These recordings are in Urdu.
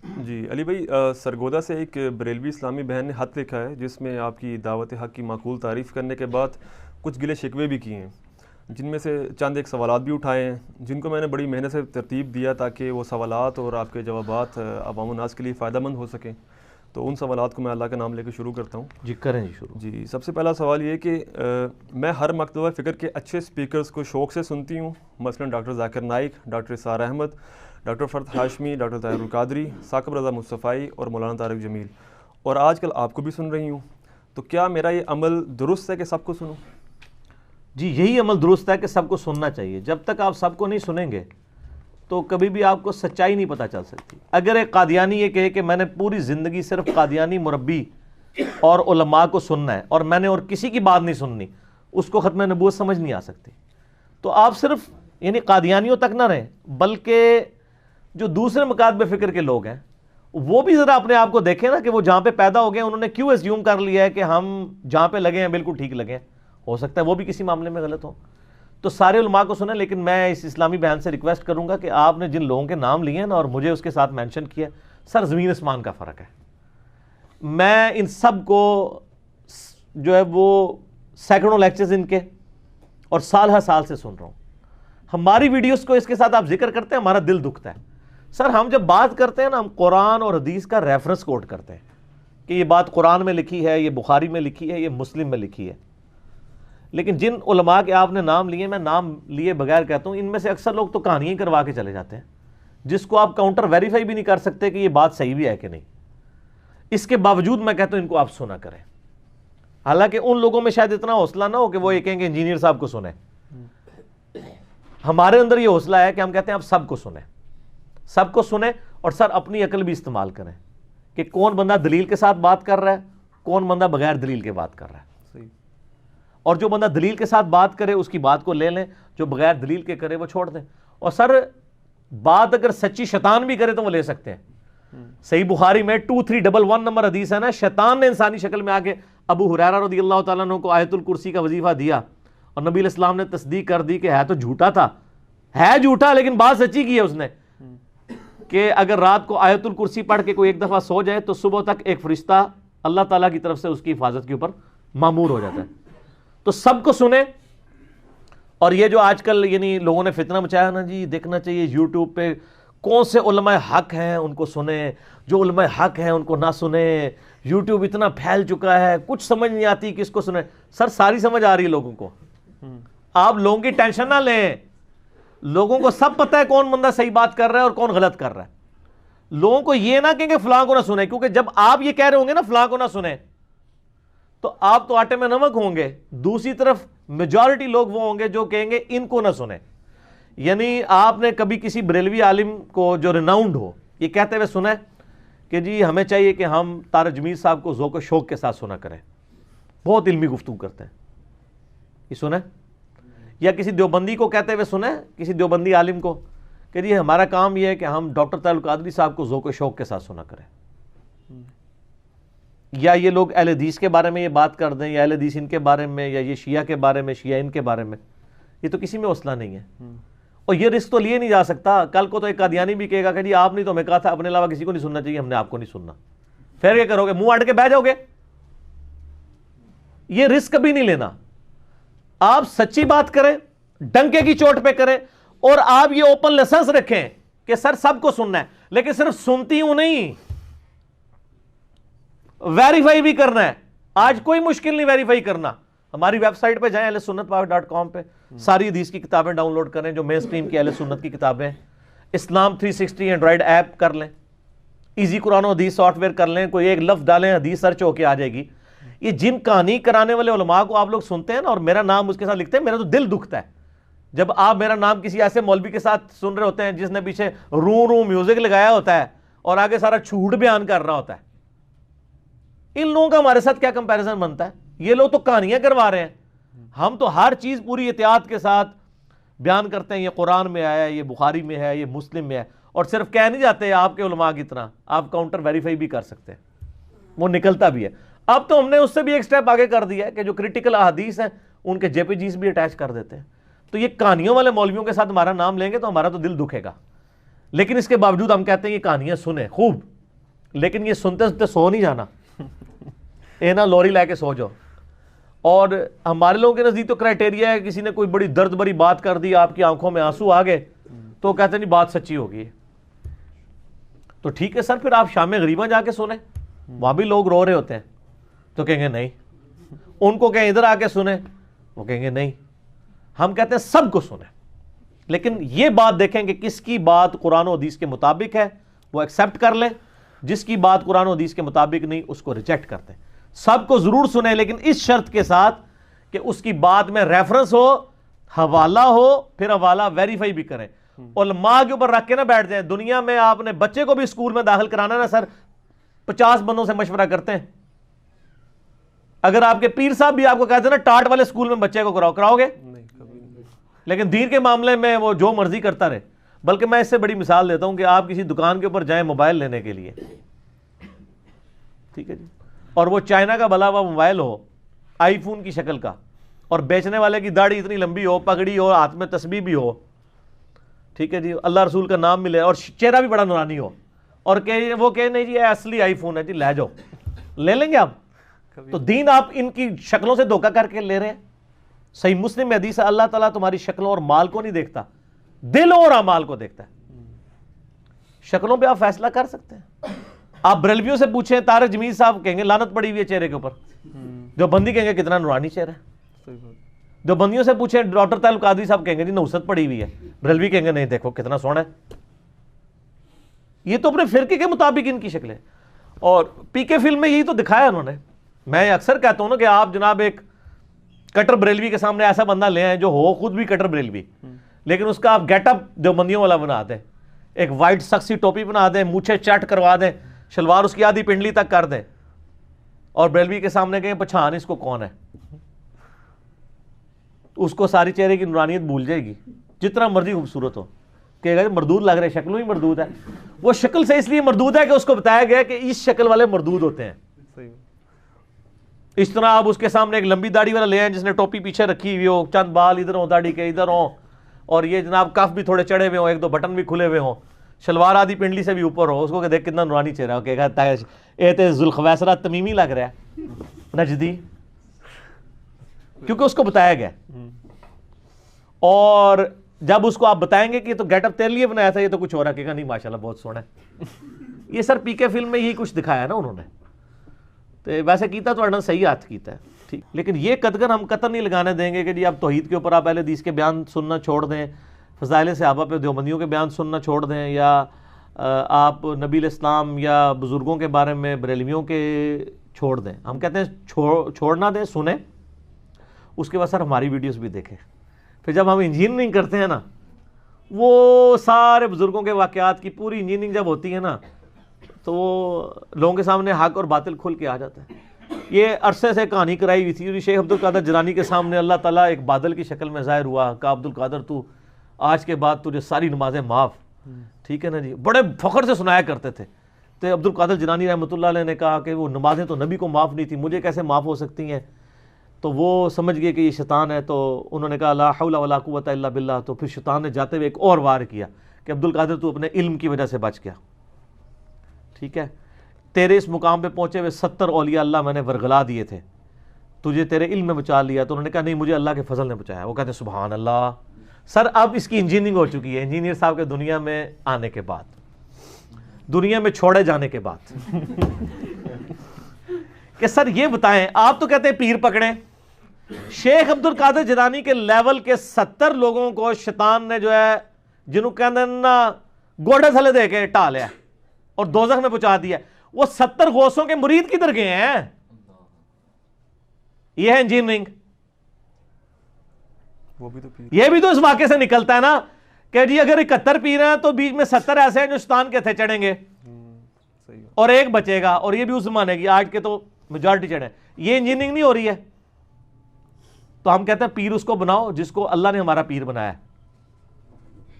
جی علی بھائی، سرگودا سے ایک بریلوی اسلامی بہن نے خط لکھا ہے جس میں آپ کی دعوت حق کی معقول تعریف کرنے کے بعد کچھ گلے شکوے بھی کیے ہیں، جن میں سے چند ایک سوالات بھی اٹھائے ہیں جن کو میں نے بڑی محنت سے ترتیب دیا تاکہ وہ سوالات اور آپ کے جوابات عوام الناس کے لیے فائدہ مند ہو سکیں۔ تو ان سوالات کو میں اللہ کا نام لے کے شروع کرتا ہوں۔ جی کریں جی شروع۔ جی، سب سے پہلا سوال یہ کہ میں ہر مکتبہ فکر کے اچھے سپیکرز کو شوق سے سنتی ہوں، مثلا ڈاکٹر ذاکر نائک، ڈاکٹر اسرار احمد، ڈاکٹر فرد ہاشمی، ڈاکٹر طاہر القادری، ثاقب رضا مصطفی اور مولانا طارق جمیل، اور آج کل آپ کو بھی سن رہی ہوں۔ تو کیا میرا یہ عمل درست ہے کہ سب کو سنوں؟ جی یہی عمل درست ہے کہ سب کو سننا چاہیے۔ جب تک آپ سب کو نہیں سنیں گے تو کبھی بھی آپ کو سچائی نہیں پتہ چل سکتی۔ اگر ایک قادیانی یہ کہے کہ میں نے پوری زندگی صرف قادیانی مربی اور علماء کو سننا ہے اور میں نے اور کسی کی بات نہیں سننی، اس کو ختم نبوت سمجھ نہیں آ سکتی۔ تو آپ صرف یعنی قادیانیوں تک نہ رہیں، بلکہ جو دوسرے مکاتب فکر کے لوگ ہیں وہ بھی ذرا اپنے آپ کو دیکھیں نا کہ وہ جہاں پہ پیدا ہو گئے انہوں نے کیوں اسیوم کر لیا ہے کہ ہم جہاں پہ لگے ہیں بالکل ٹھیک لگے ہیں۔ ہو سکتا ہے وہ بھی کسی معاملے میں غلط ہوں۔ تو سارے علماء کو سنیں، لیکن میں اس اسلامی بہن سے ریکویسٹ کروں گا کہ آپ نے جن لوگوں کے نام لیے ہیں نا اور مجھے اس کے ساتھ مینشن کیا، سر زمین اسمان کا فرق ہے۔ میں ان سب کو جو ہے وہ سینکڑوں لیکچرز ان کے اور سال ہر سال سے سن رہا ہوں۔ ہماری ویڈیوز کو اس کے ساتھ آپ ذکر کرتے ہیں، ہمارا دل دکھتا ہے۔ سر ہم جب بات کرتے ہیں نا، ہم قرآن اور حدیث کا ریفرنس کوٹ کرتے ہیں کہ یہ بات قرآن میں لکھی ہے، یہ بخاری میں لکھی ہے، یہ مسلم میں لکھی ہے۔ لیکن جن علماء کے آپ نے نام لیے، میں نام لیے بغیر کہتا ہوں، ان میں سے اکثر لوگ تو کہانیاں ہی کروا کے چلے جاتے ہیں جس کو آپ کاؤنٹر ویریفائی بھی نہیں کر سکتے کہ یہ بات صحیح بھی ہے کہ نہیں۔ اس کے باوجود میں کہتا ہوں ان کو آپ سنا کریں، حالانکہ ان لوگوں میں شاید اتنا حوصلہ نہ ہو کہ وہ یہ کہیں کہ انجینئر صاحب کو سنیں۔ ہمارے اندر یہ حوصلہ ہے کہ ہم کہتے ہیں آپ سب کو سنیں، سب کو سنیں، اور سر اپنی عقل بھی استعمال کریں کہ کون بندہ دلیل کے ساتھ بات کر رہا ہے، کون بندہ بغیر دلیل کے بات کر رہا ہے۔ اور جو بندہ دلیل کے ساتھ بات کرے اس کی بات کو لے لیں، جو بغیر دلیل کے کرے وہ چھوڑ دیں۔ اور سر بات اگر سچی شیطان بھی کرے تو وہ لے سکتے ہیں۔ صحیح بخاری میں 2311 نمبر حدیث ہے نا، شیطان نے انسانی شکل میں آ کے ابو ہریرہ رضی اللہ تعالیٰ عنہ کو آیت الکرسی کا وظیفہ دیا، اور نبی علیہ السلام نے تصدیق کر دی کہ ہے تو جھوٹا تھا، ہے جھوٹا لیکن بات سچی کی ہے اس نے، کہ اگر رات کو آیت الکرسی پڑھ کے کوئی ایک دفعہ سو جائے تو صبح تک ایک فرشتہ اللہ تعالیٰ کی طرف سے اس کی حفاظت کے اوپر مامور ہو جاتا ہے۔ تو سب کو سنیں۔ اور یہ جو آج کل یعنی لوگوں نے فتنہ مچایا نا جی، دیکھنا چاہیے یوٹیوب پہ کون سے علماء حق ہیں ان کو سنیں، جو علماء حق ہیں ان کو نہ سنیں۔ یوٹیوب اتنا پھیل چکا ہے، کچھ سمجھ نہیں آتی کس کو سنیں۔ سر ساری سمجھ آ رہی ہے لوگوں کو، آپ لوگوں کی ٹینشن نہ لیں، لوگوں کو سب پتہ ہے کون بندہ صحیح بات کر رہا ہے اور کون غلط کر رہا ہے۔ لوگوں کو یہ نہ کہیں کہ فلاں کو نہ سنیں، کیونکہ جب آپ یہ کہہ رہے ہوں گے نا فلاں کو نہ سنیں تو آپ تو آٹے میں نمک ہوں گے، دوسری طرف میجورٹی لوگ وہ ہوں گے جو کہیں گے ان کو نہ سنیں۔ یعنی آپ نے کبھی کسی بریلوی عالم کو جو ریناؤنڈ ہو یہ کہتے ہوئے سنا ہے کہ جی ہمیں چاہیے کہ ہم طارق جمیل صاحب کو ذوق و شوق کے ساتھ سنا کریں، بہت علمی گفتگو کرتے ہیں، یہ سنا ہے؟ یا کسی دیوبندی کو کہتے ہوئے سنا ہے، کسی دیوبندی عالم کو کہ جی ہمارا کام یہ ہے کہ ہم ڈاکٹر طاہر القادری صاحب کو ذوق و شوق کے ساتھ سنا کریں؟ یا یہ لوگ اہل حدیث کے بارے میں یہ بات کر دیں، یا اہل حدیث ان کے بارے میں، یا یہ شیعہ کے بارے میں، شیعہ ان کے بارے میں، یہ تو کسی میں حوصلہ نہیں ہے۔ اور یہ رسک تو لیے نہیں جا سکتا، کل کو تو ایک قادیانی بھی کہے گا کہ جی آپ نے تو ہمیں کہا تھا اپنے علاوہ کسی کو نہیں سننا چاہیے، ہم نے آپ کو نہیں سننا، پھر کیا کرو گے؟ منہ اڑ کے بیٹھ جاؤ گے؟ یہ رسک کبھی نہیں لینا۔ آپ سچی بات کریں، ڈنکے کی چوٹ پہ کریں، اور آپ یہ اوپن لائسنس رکھیں کہ سر سب کو سننا ہے، لیکن صرف سنتی ہوں نہیں، ویریفائی بھی کرنا ہے۔ آج کوئی مشکل نہیں ویریفائی کرنا، ہماری ویب سائٹ پہ جائیں ahlsunnatpak.com پہ، ساری حدیث کی کتابیں ڈاؤن لوڈ کریں جو مین سٹریم کی اہل سنت کی کتابیں، اسلام 360 اینڈرائڈ ایپ کر لیں، ایزی قرآن و حدیث سافٹ ویئر کر لیں، کوئی ایک لفظ ڈالیں حدیث سرچ ہو کے آ جائے گی۔ یہ جن کہانی کرانے والے علماء کو آپ لوگ سنتے ہیں نا اور میرا نام اس کے ساتھ لکھتے ہیں، میرا تو دل دکھتا ہے جب آپ میرا نام کسی ایسے مولوی کے ساتھ سن رہے ہوتے ہیں جس نے پیچھے رو میوزک لگایا ہوتا ہے اور آگے سارا جھوٹ بیان کر رہا ہوتا ہے۔ ان لوگوں کا ہمارے ساتھ کیا کمپیریزن بنتا ہے؟ یہ لوگ تو کہانیاں کروا رہے ہیں، ہم تو ہر چیز پوری احتیاط کے ساتھ بیان کرتے ہیں، یہ قرآن میں آیا ہے، یہ بخاری میں ہے، یہ مسلم میں ہے، اور صرف کہہ نہیں جاتے آپ کے علماء کی طرح، آپ کاؤنٹر ویریفائی بھی کر سکتے ہیں، وہ نکلتا بھی ہے۔ اب تو ہم نے اس سے بھی ایک سٹیپ آگے کر دیا ہے کہ جو کریٹیکل احادیث ہیں ان کے JPGs بھی اٹیچ کر دیتے ہیں۔ تو یہ کہانیوں والے مولویوں کے ساتھ ہمارا نام لیں گے تو ہمارا تو دل دکھے گا، لیکن اس کے باوجود ہم کہتے ہیں یہ کہانیاں سنیں خوب، لیکن یہ سنتے سنتے سو نہیں جانا، اے نا لوری لے کے سو جاؤ. اور ہمارے لوگوں کے نزدیک تو کرائٹیریا ہے، کسی نے کوئی بڑی درد بری بات کر دی، آپ کی آنکھوں میں آنسو آ گئے تو کہتے ہیں نہیں بات سچی ہوگی. تو ٹھیک ہے سر، پھر آپ شام غریباں جا کے سنیں، وہاں بھی لوگ رو رہے ہوتے ہیں. تو کہیں گے نہیں. ان کو کہیں ادھر آ کے سنیں، وہ کہیں گے نہیں. ہم کہتے ہیں سب کو سنیں، لیکن یہ بات دیکھیں کہ کس کی بات قرآن و حدیث کے مطابق ہے وہ ایکسیپٹ کر لیں، جس کی بات قرآن و حدیث کے مطابق نہیں اس کو ریجیکٹ کرتے ہیں. سب کو ضرور سنیں، لیکن اس شرط کے ساتھ کہ اس کی بات میں ریفرنس ہو، حوالہ ہو، پھر حوالہ ویریفائی بھی کریں. علماء کے اوپر رکھ کے نہ بیٹھ جائیں. دنیا میں آپ نے بچے کو بھی اسکول میں داخل کرانا نا سر، 50 بندوں سے مشورہ کرتے ہیں. اگر آپ کے پیر صاحب بھی آپ کو کہتے ہیں نا ٹاٹ والے اسکول میں بچے کو کراؤ گے؟ لیکن دین کے معاملے میں وہ جو مرضی کرتا رہے. بلکہ میں اس سے بڑی مثال دیتا ہوں کہ آپ کسی دکان کے اوپر جائیں موبائل لینے کے لیے، ٹھیک ہے جی، اور وہ چائنا کا بلا ہوا موبائل ہو، آئی فون کی شکل کا، اور بیچنے والے کی داڑھی اتنی لمبی ہو، پگڑی ہو، ہاتھ میں تسبیح بھی ہو، ٹھیک ہے جی، اللہ رسول کا نام ملے اور چہرہ بھی بڑا نورانی ہو، اور کہ وہ کہ نہیں جی یہ اصلی آئی فون ہے جی، لے جاؤ. لے لیں گے آپ؟ تو دین آپ ان کی شکلوں سے دھوکہ کر کے لے رہے ہیں. صحیح مسلم میں حدیث ہے اللہ تعالیٰ تمہاری شکلوں اور مال کو نہیں دیکھتا، دلوں اور اعمال کو دیکھتا ہے. شکلوں پہ آپ فیصلہ کر سکتے ہیں. آپ بریلویوں سے پوچھیں، طارق جمیل صاحب کہیں گے لعنت پڑی ہوئی ہے چہرے کے اوپر. جو بندی کہیں گے کتنا نورانی چہرہ ہے. جو بندیوں سے پوچھیں ڈاکٹر طاہر القادری صاحب کہیں گے جی نوست پڑی ہوئی ہے. بریلوی کہیں گے نہیں دیکھو کتنا سونا ہے. یہ تو اپنے فرقے کے مطابق ان کی شکلیں. اور پی کے فلم میں یہی تو دکھایا انہوں نے. میں اکثر کہتا ہوں نا کہ آپ جناب ایک کٹر بریلوی کے سامنے ایسا بندہ لے آئیں جو ہو خود بھی کٹر بریلوی، لیکن اس کا آپ گیٹ اپ دیوبندیوں والا بنا دیں، ایک وائٹ سکسی ٹوپی بنا دیں، مونچھیں چٹ کروا دیں، شلوار اس کی آدھی پنڈلی تک کر دیں، اور بریلوی کے سامنے کہیں پہچان اس کو کون ہے. اس کو ساری چہرے کی نورانیت بھول جائے گی، جتنا مرضی خوبصورت ہو. کہے گا مردود لگ رہے، شکلوں ہی مردود ہے. وہ شکل سے اس لیے مردود ہے کہ اس کو بتایا گیا کہ اس شکل والے مردود ہوتے ہیں. اس طرح آپ اس کے سامنے ایک لمبی داڑھی والا لے آئیں جس نے ٹوپی پیچھے رکھی ہوئی ہو، چند بال ادھر ہوں داڑھی کے ادھر ہوں، اور یہ جناب کف بھی تھوڑے چڑھے ہوئے ہوں، ایک دو بٹن بھی کھلے ہوئے ہوں، شلوار آدھی پنڈلی سے بھی اوپر ہو. اس کو کہ دیکھ کتنا نورانی چہرہ ہو. کہے گا اے تے ذوالخویسرہ تمیمی لگ رہا ہے، نجدی، کیونکہ اس کو بتایا گیا. اور جب اس کو آپ بتائیں گے کہ تو گیٹ اپ تیرے لیے بنایا تھا، یہ تو کچھ اور کہے گا نہیں ماشاءاللہ بہت سونا ہے. یہ سر پی کے فلم میں یہی کچھ دکھایا نا انہوں نے. تو ویسے کیتا تو اڑنا صحیح ہاتھ کیتا ہے ٹھیک، لیکن یہ قدغن ہم قطر نہیں لگانے دیں گے کہ جی آپ توحید کے اوپر آپ اہل حدیث کے بیان سننا چھوڑ دیں، فضائل صحابہ پہ دیوبندیوں کے بیان سننا چھوڑ دیں، یا آپ نبی الاسلام یا بزرگوں کے بارے میں بریلویوں کے چھوڑ دیں. ہم کہتے ہیں چھوڑنا دیں، سنیں، اس کے بعد سر ہماری ویڈیوز بھی دیکھیں. پھر جب ہم انجینئرنگ کرتے ہیں نا، وہ سارے بزرگوں کے واقعات کی پوری انجینئرنگ جب ہوتی ہے نا، تو وہ لوگوں کے سامنے حق اور باطل کھل کے آ جاتا ہے. یہ عرصے سے کہانی کرائی ہوئی تھی. شیخ عبد القادر جیلانی کے سامنے اللہ تعالیٰ ایک بادل کی شکل میں ظاہر ہوا، کہا عبد القادر تو آج کے بعد تجھے ساری نمازیں معاف. ٹھیک ہے نا جی، بڑے فخر سے سنایا کرتے تھے. تو عبد القادر جیلانی رحمۃ اللہ علیہ نے کہا کہ وہ نمازیں تو نبی کو معاف نہیں تھی، مجھے کیسے معاف ہو سکتی ہیں. تو وہ سمجھ گئے کہ یہ شیطان ہے. تو انہوں نے کہا لا حول ولا قوۃ الا باللہ. تو پھر شیطان نے جاتے ہوئے ایک اور وار کیا کہ عبد القادر تو اپنے علم کی وجہ سے بچ گیا. ٹھیک ہے، تیرے اس مقام پہ پہنچے ہوئے 70 اولیاء اللہ میں نے ورگلا دیے تھے، تجھے تیرے علم میں بچا لیا. تو انہوں نے کہا نہیں مجھے اللہ کے فضل نے بچایا. وہ کہتے ہیں سبحان اللہ. سر اب اس کی انجینئرنگ ہو چکی ہے انجینئر صاحب کے دنیا میں آنے کے بعد، دنیا میں چھوڑے جانے کے بعد. کہ سر یہ بتائیں، آپ تو کہتے ہیں پیر پکڑیں. شیخ عبد القادر جیلانی کے لیول کے 70 لوگوں کو شیطان نے جو ہے جنہوں کہتے ہیں نا گوڑے تھلے دے کے ٹا لیا اور دوزخ میں پہنچا دیا. وہ 70 غوثوں کے مرید کدھر گئے ہیں؟ یہ ہے انجینئرنگ. یہ بھی تو اس واقعے سے نکلتا ہے نا کہ جی اگر 71 پیر ہیں تو بیچ میں 70 ایسے ہیں جو شیطان کے تھے چڑھیں گے اور ایک بچے گا، اور یہ بھی اس زمانے کی، آج کے تو میجارٹی چڑھے. یہ انجینئرنگ نہیں ہو رہی ہے. تو ہم کہتے ہیں پیر اس کو بناؤ جس کو اللہ نے ہمارا پیر بنایا.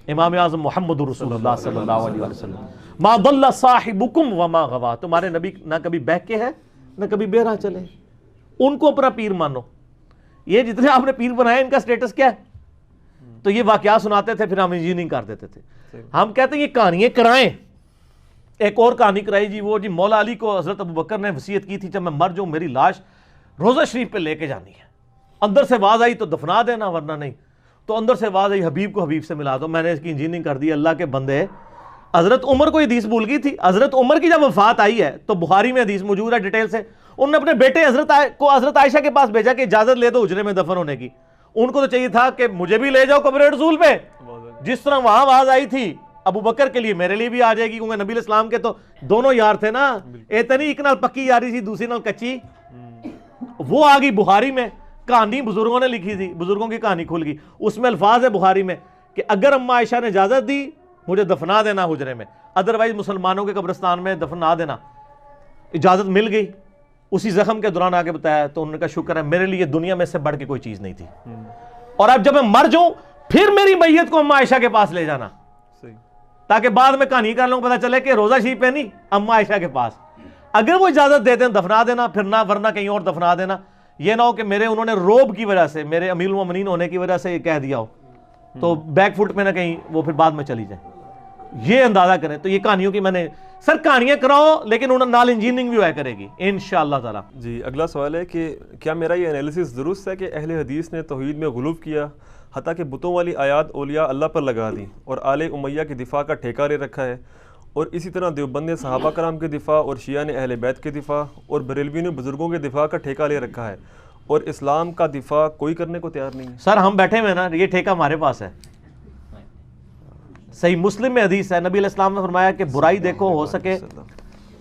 امام اعظم محمد رسول اللہ صلی اللہ علیہ وسلم ما ضل صاحبکم وما غوا. تمہارے نبی نہ کبھی بہکے ہیں نہ کبھی بہرا چلے. ان کو اپنا پیر مانو. یہ جتنے آپ نے پیر بنائے ان کا سٹیٹس کیا ہے؟ تو یہ واقعات سناتے تھے، پھر ہم انجینئرنگ کر دیتے تھے. ہم کہتے ہیں یہ کہانیاں کرائیں. ایک اور کہانی کرائی جی، وہ جی مولا علی کو حضرت ابو بکر نے وصیت کی تھی جب میں مر جاؤں میری لاش روضہ شریف پہ لے کے جانی ہے. اندر سے آواز آئی تو دفنا دینا ورنہ نہیں. تو اندر سے آواز آئی حبیب کو حبیب سے ملا دو. میں نے اس کی انجینئرنگ کر دی. اللہ کے بندے، حضرت عمر کو حدیث بھول گئی تھی. حضرت عمر کی جب وفات آئی ہے تو بخاری میں حدیث موجود ہے ڈیٹیل سے، انہوں نے اپنے بیٹے حضرت عائشہ کے پاس بھیجا کہ اجازت لے دو حجرے میں دفن ہونے کی. ان کو تو چاہیے تھا کہ مجھے بھی لے جاؤ قبر رسول پہ. جس طرح وہاں آواز آئی تھی ابو بکر کے لیے میرے لیے بھی آ جائے گی، کیونکہ نبی الاسلام کے تو دونوں یار تھے نا. اتنی ایک نال پکی یاری تھی، دوسری نال کچی. وہ آ گئی بخاری میں. کہانی بزرگوں نے لکھی تھی، بزرگوں کی کہانی کھل گئی. اس میں الفاظ ہے بخاری میں کہ اگر اماں عائشہ نے اجازت دی مجھے دفنا دینا حجرے میں، ادروائز مسلمانوں کے قبرستان میں دفنا دینا. اجازت مل گئی. اسی زخم کے دوران آگے بتایا تو انہوں نے کہا شکر ہے، میرے لیے دنیا میں سے بڑھ کے کوئی چیز نہیں تھی. اور اب جب میں مر جاؤں پھر میری میت کو اماں عائشہ کے پاس لے جانا، تاکہ بعد میں کہانی کر لوں پتہ چلے کہ روضہ شریف پہ نہیں، اماں عائشہ کے پاس. اگر وہ اجازت دے دیں دفنا دینا، پھر نہ ورنہ کہیں اور دفنا دینا. یہ نہ ہو کہ انہوں نے روب کی وجہ سے، میرے امیر المومنین ہونے کی وجہ سے یہ کہہ دیا ہو تو بیک فٹ میں نہ کہیں وہ پھر بعد میں چلی جائیں. یہ اندازہ کریں. تو یہ کہانیوں کی میں نے سر کہانیاں کراؤ لیکن انہوں نال انجینئرنگ بھی ہوا کرے گی انشاءاللہ تعالی. جی اگلا سوال ہے کہ کیا میرا یہ انالیسس درست ہے کہ اہل حدیث نے توحید میں غلو کیا، حتیٰ کہ بتوں والی آیات اولیاء اللہ پر لگا دی اور آل امیہ کی دفاع کا ٹھیکہ لے رکھا ہے، اور اسی طرح دیوبند نے صحابہ کرام کے دفاع اور شیعہ نے اہل بیت کے دفاع اور بریلوی نے بزرگوں کے دفاع کا ٹھیکہ لے رکھا ہے، اور اسلام کا دفاع کوئی کرنے کو تیار نہیں ہے؟ سر ہم بیٹھے ہوئے نا، یہ ٹھیکہ ہمارے پاس ہے. صحیح مسلم میں حدیث ہے، نبی علیہ السلام نے فرمایا کہ برائی دیکھو ہو سکے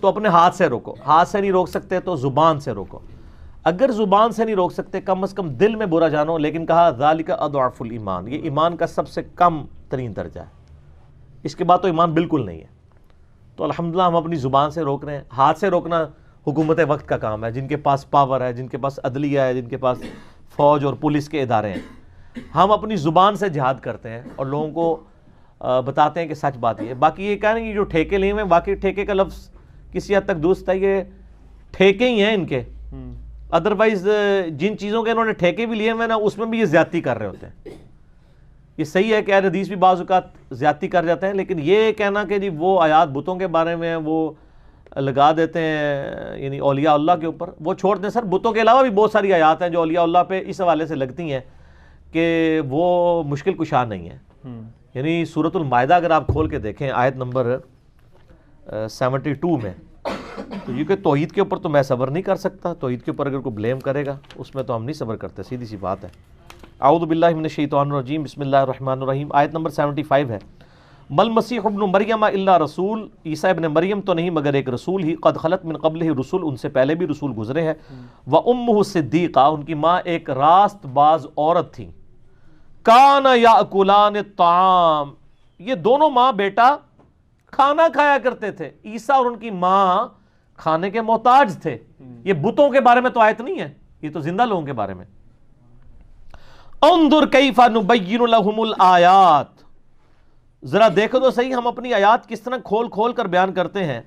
تو اپنے ہاتھ سے روکو، ہاتھ سے نہیں روک سکتے تو زبان سے روکو. اگر زبان سے نہیں روک سکتے کم از کم دل میں برا جانو. لیکن کہا ذالک اضعف الایمان، یہ ایمان کا سب سے کم ترین درجہ ہے. اس کے بعد تو ایمان بالکل نہیں ہے. تو الحمدللہ ہم اپنی زبان سے روک رہے ہیں. ہاتھ سے روکنا حکومت وقت کا کام ہے، جن کے پاس پاور ہے، جن کے پاس عدلیہ ہے، جن کے پاس فوج اور پولیس کے ادارے ہیں. ہم اپنی زبان سے جہاد کرتے ہیں اور لوگوں کو بتاتے ہیں کہ سچ بات یہ ہے. باقی یہ کہہ رہے ہیں کہ جو ٹھیکے لیے ہوئے ہیں، واقعی ٹھیکے کا لفظ کسی حد تک درست ہے، یہ ٹھیکے ہی ہیں ان کے. ادروائز جن چیزوں کے انہوں نے ٹھیکے بھی لیے ہوئے نا اس میں بھی یہ زیادتی کر رہے ہوتے ہیں. یہ صحیح ہے کہ اہل حدیث بھی بعض اوقات زیادتی کر جاتے ہیں، لیکن یہ کہنا کہ جی وہ آیات بتوں کے بارے میں وہ لگا دیتے ہیں یعنی اولیاء اللہ کے اوپر، وہ چھوڑ دیں. سر بتوں کے علاوہ بھی بہت ساری آیات ہیں جو اولیاء اللہ پہ اس حوالے سے لگتی ہیں کہ وہ مشکل کشا نہیں ہے. یعنی سورۃ المائدہ اگر آپ کھول کے دیکھیں آیت نمبر 72 میں، تو یہ کہ توحید کے اوپر تو میں صبر نہیں کر سکتا، توحید کے اوپر اگر کوئی بلیم کرے گا اس میں تو ہم نہیں صبر کرتے، سیدھی سی بات ہے. اعوذ باللہ من الشیطان الرجیم، بسم اللہ الرحمن الرحیم. آیت نمبر 75 ہے، مل مسیح ابن مریم الا رسول، عیسیٰ ابن مریم تو نہیں مگر ایک رسول ہی، قد خلت من قبلہ رسول، ان سے پہلے بھی رسول گزرے ہیں، وامہ صدیقہ، ان کی ماں ایک راست باز عورت تھی، کانا یاکلان الطعام، یہ دونوں ماں بیٹا کھانا کھایا کرتے تھے. عیسیٰ اور ان کی ماں کھانے کے محتاج تھے. یہ بتوں کے بارے میں تو آیت نہیں ہے، یہ تو زندہ لوگوں کے بارے میں. انظر کیف نبین لہم الآیات، ذرا دیکھو تو صحیح ہم اپنی آیات کس طرح کھول کھول کر بیان کرتے ہیں.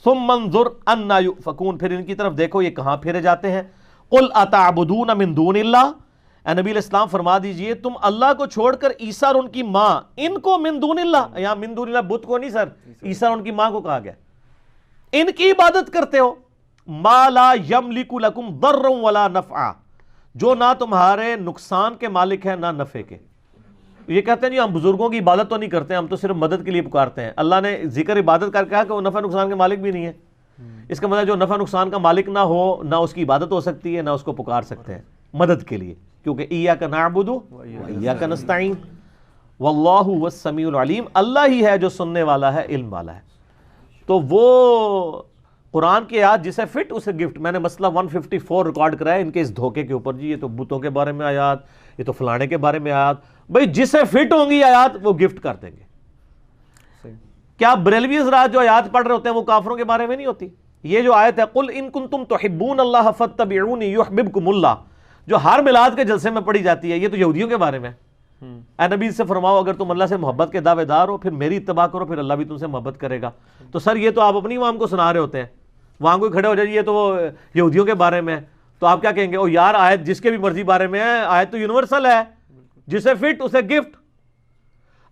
ثم انظر انا یؤفکون، پھر ان کی طرف دیکھو یہ کہاں پھیرے جاتے ہیں. قل اتعبدون من دون اللہ، اے نبی علیہ السلام فرما دیجئے تم اللہ کو چھوڑ کر عیسیٰ اور ان کی ماں، ان کو من دون اللہ، یہاں من دون اللہ بت کو نہیں سر، عیسیٰ اور ان کی ماں کو کہا گیا، ان کی عبادت کرتے ہو. ما لا یملک لکم ضرا ولا نفعا، جو نہ تمہارے نقصان کے مالک ہیں نہ نفع کے. یہ کہتے ہیں جی ہم بزرگوں کی عبادت تو نہیں کرتے، ہم تو صرف مدد کے لیے پکارتے ہیں. اللہ نے ذکر عبادت کر کے کہا کہ وہ نفع نقصان کے مالک بھی نہیں ہے. اس کا مطلب جو نفع نقصان کا مالک نہ ہو نہ اس کی عبادت ہو سکتی ہے نہ اس کو پکار سکتے ہیں مدد کے لیے، کیونکہ ایاک نعبد و ایاک نستعین واللہ هو السمیع العلیم، اللہ ہی ہے جو سننے والا ہے، علم والا ہے. تو وہ قرآن کی آیات جسے فٹ اسے گفٹ. میں نے مسئلہ 154 ریکارڈ کرایا ان کے اس دھوکے کے اوپر، جی یہ تو بتوں کے بارے میں آیات، یہ تو فلانے کے بارے میں آیات. بھئی جسے فٹ ہوں گی آیات وہ گفٹ کر دیں گے. کیا بریلوی حضرات جو آیات پڑھ رہے ہوتے ہیں وہ کافروں کے بارے میں نہیں ہوتی؟ یہ جو آیت ہے قل ان کنتم تحبون اللہ فاتبعونی یحببکم اللہ، جو ہر میلاد کے جلسے میں پڑھی جاتی ہے، یہ تو یہودیوں کے بارے میں. اے نبی سے فرماؤ اگر تم اللہ سے محبت کے دعوے دار ہو پھر میری اتباع کرو، پھر اللہ بھی تم سے محبت کرے گا. تو سر یہ تو آپ اپنی عوام کو سنا رہے ہوتے ہیں، وہاں کوئی کھڑے ہو جائے یہ تو وہ یہودیوں کے بارے میں، تو آپ کیا کہیں گے؟ او یار آیت جس کے بھی مرضی بارے میں ہے، آیت تو یونیورسل ہے، جسے فٹ اسے گفٹ.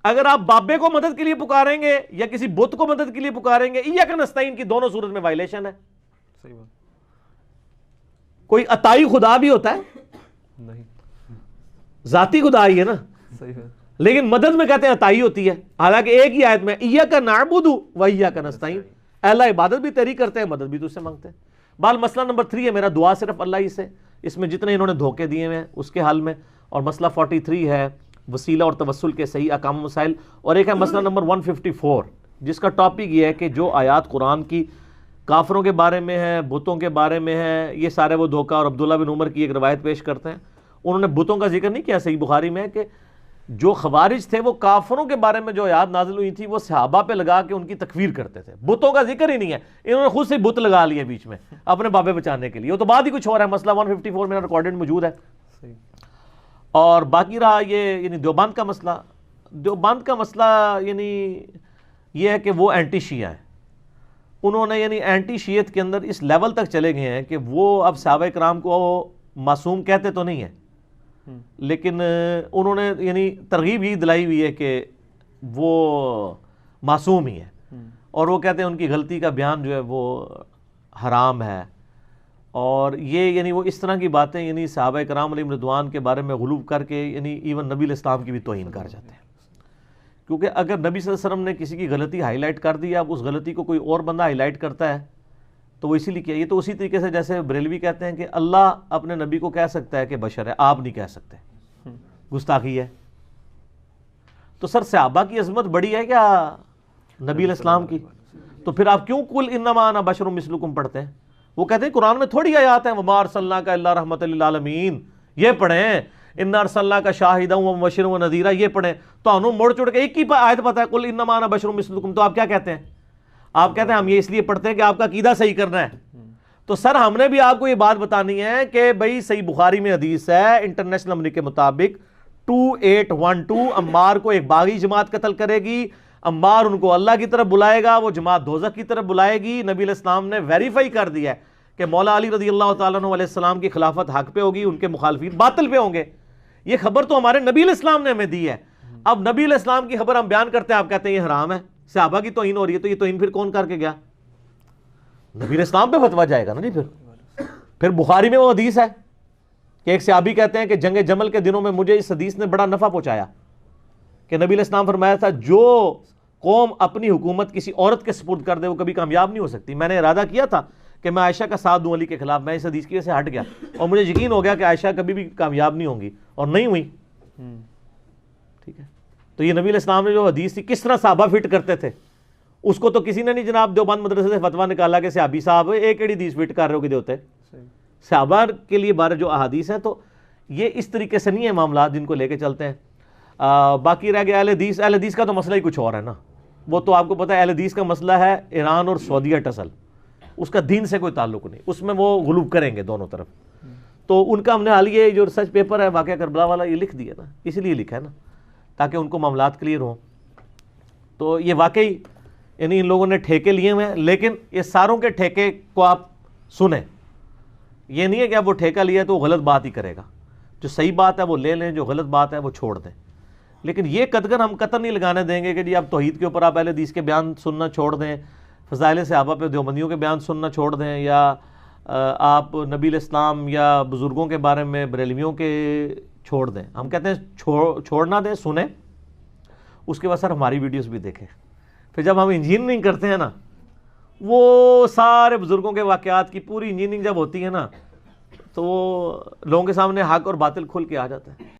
اگر آپ بابے کو مدد کے لیے پکاریں گے یا کسی بت کو مدد کے لیے پکاریں گے، ایاک نستعین کی دونوں صورت میں وائلیشن ہے. صحیح بات. کوئی عطائی خدا بھی ہوتا ہے؟ نہیں. ذاتی خدا ہی ہے نا. صحیح ہے. لیکن مدد میں کہتے ہیں عطائی ہوتی ہے، حالانکہ ایک ہی آیت میں ایاک نعبد و ایاک نستعین، اللہ عبادت بھی تیری کرتے ہیں، مدد بھی تجھ سے مانگتے ہیں. بال مسئلہ نمبر 3 ہے میرا، دعا صرف اللہ ہی سے، اس میں جتنے انہوں نے دھوکے دیے ہوئے ہیں اس کے حل میں. اور مسئلہ 43 ہے وسیلہ اور توسل کے صحیح احکام و مسائل. اور ایک ہے مسئلہ نمبر 154 جس کا ٹاپک یہ ہے کہ جو آیات قرآن کی کافروں کے بارے میں ہے، بتوں کے بارے میں ہے، یہ سارے وہ دھوکہ. اور عبداللہ بن عمر کی ایک روایت پیش کرتے ہیں، انہوں نے بتوں کا ذکر نہیں کیا، صحیح بخاری میں ہے کہ جو خوارج تھے وہ کافروں کے بارے میں جو آیات نازل ہوئی تھی وہ صحابہ پہ لگا کے ان کی تکفیر کرتے تھے. بتوں کا ذکر ہی نہیں ہے، انہوں نے خود سے بت لگا لیے بیچ میں اپنے بابے بچانے کے لیے. وہ تو بعد ہی کچھ اور ہے. مسئلہ 154 میں ریکارڈڈ موجود ہے. صحیح. اور باقی رہا یہ یعنی دیوبند کا مسئلہ. دیوبند کا مسئلہ یعنی یہ ہے کہ وہ اینٹی شیعہ ہیں. انہوں نے یعنی اینٹی شیعت کے اندر اس لیول تک چلے گئے ہیں کہ وہ اب صحابہ کرام کو معصوم کہتے تو نہیں ہیں، لیکن انہوں نے یعنی ترغیب ہی دلائی ہوئی ہے کہ وہ معصوم ہی ہے. اور وہ کہتے ہیں ان کی غلطی کا بیان جو ہے وہ حرام ہے. اور یہ یعنی وہ اس طرح کی باتیں یعنی صحابہ کرام علیہم رضوان کے بارے میں غلو کر کے یعنی ایون نبی علیہ السلام کی بھی توہین کر جاتے ہیں. کیونکہ اگر نبی صلی اللہ علیہ وسلم نے کسی کی غلطی ہائی لائٹ کر دی، اب اس غلطی کو کوئی اور بندہ ہائی لائٹ کرتا ہے تو وہ اسی لیے کیا. یہ تو اسی طریقے سے جیسے بریلوی کہتے ہیں کہ اللہ اپنے نبی کو کہہ سکتا ہے کہ بشر ہے، آپ نہیں کہہ سکتے، گستاخی ہے. تو سر صحابہ کی عظمت بڑی ہے کیا نبی علیہ السلام کی؟ تو پھر آپ کیوں قل انما انا بشر مثلکم پڑھتے ہیں؟ وہ کہتے ہیں قرآن میں تھوڑی آیات ہیں وما ارسلناک الا رحمۃ للعالمین، یہ پڑھیں انا ارسلناک شاہدا ومبشرا ونذیرا، یہ پڑھیں. تو انہوں موڑ چڑ کے ایک ہی آیت پتہ ہے قل انما انا بشر مثلکم، تو آپ کیا کہتے ہیں؟ آپ کہتے ہیں ہم یہ اس لیے پڑھتے ہیں کہ آپ کا عقیدہ صحیح کرنا ہے. تو سر ہم نے بھی آپ کو یہ بات بتانی ہے کہ بھئی صحیح بخاری میں حدیث ہے انٹرنیشنل نمبر کے مطابق 2812 عمار کو ایک باغی جماعت قتل کرے گی، عمار ان کو اللہ کی طرف بلائے گا، وہ جماعت دوزخ کی طرف بلائے گی. نبی علیہ السلام نے ویریفائی کر دیا ہے کہ مولا علی رضی اللہ تعالیٰ عنہ علیہ السلام کی خلافت حق پہ ہوگی، ان کے مخالفین باطل پہ ہوں گے. یہ خبر تو ہمارے نبی علیہ السلام نے ہمیں دی ہے. اب نبی علیہ السلام کی خبر ہم بیان کرتے ہیں، آپ کہتے ہیں یہ حرام ہے، صحابہ کی توہین ہو رہی ہے. تو یہ توہین پھر کون کر کے گیا؟ نبی علیہ السلام پہ فتویٰ جائے گا نا جی. پھر بخاری میں وہ حدیث ہے کہ ایک صحابی کہتے ہیں کہ جنگ جمل کے دنوں میں مجھے اس حدیث نے بڑا نفع پہنچایا کہ نبی علیہ السلام فرمایا تھا جو قوم اپنی حکومت کسی عورت کے سپرد کر دے وہ کبھی کامیاب نہیں ہو سکتی. میں نے ارادہ کیا تھا کہ میں عائشہ کا ساتھ دوں علی کے خلاف، میں اس حدیث کی وجہ سے ہٹ گیا اور مجھے یقین ہو گیا کہ عائشہ کبھی بھی کامیاب نہیں ہوں گی، اور نہیں ہوئی. ٹھیک ہے. تو یہ نبی علیہ السلام نے جو حدیث تھی کس طرح صحابہ فٹ کرتے تھے اس کو تو کسی نے نہیں جناب دیوبند مدرسے سے فتویٰ نکالا کہ صحابی صاحب ایک ایڑی حدیث فٹ کر رہے ہو کہ ہوتے صحابہ کے لیے بارے جو احادیث ہیں. تو یہ اس طریقے سے نہیں ہے معاملات جن کو لے کے چلتے ہیں. باقی رہ گیا اہل حدیث. اہل حدیث کا تو مسئلہ ہی کچھ اور ہے نا. وہ تو آپ کو پتہ ہے اہل حدیث کا مسئلہ ہے ایران اور سعودیہ ٹسل، اس کا دین سے کوئی تعلق نہیں، اس میں وہ غلو کریں گے دونوں طرف. تو ان کا ہم نے حال یہ جو ریسرچ پیپر ہے واقعہ کربلا والا یہ لکھ دیا نا، اسی لیے لکھا ہے نا تاکہ ان کو معاملات کلیئر ہوں. تو یہ واقعی یعنی ان لوگوں نے ٹھیکے لیے ہوئے ہیں، لیکن یہ ساروں کے ٹھیکے کو آپ سنیں. یہ نہیں ہے کہ اب وہ ٹھیکہ لیا تو وہ غلط بات ہی کرے گا. جو صحیح بات ہے وہ لے لیں، جو غلط بات ہے وہ چھوڑ دیں. لیکن یہ قدغن ہم قطر نہیں لگانے دیں گے کہ جی اب توحید کے اوپر آپ اہل حدیث کے بیان سننا چھوڑ دیں، فضائل صحابہ پہ دیوبندیوں کے بیان سننا چھوڑ دیں، یا آپ نبی علیہ السلام یا بزرگوں کے بارے میں بریلویوں کے چھوڑ دیں. ہم کہتے ہیں چھوڑنا دیں، سنیں، اس کے بعد سر ہماری ویڈیوز بھی دیکھیں. پھر جب ہم انجینئرنگ کرتے ہیں نا، وہ سارے بزرگوں کے واقعات کی پوری انجینئرنگ جب ہوتی ہے نا تو وہ لوگوں کے سامنے حق اور باطل کھل کے آ جاتا ہے.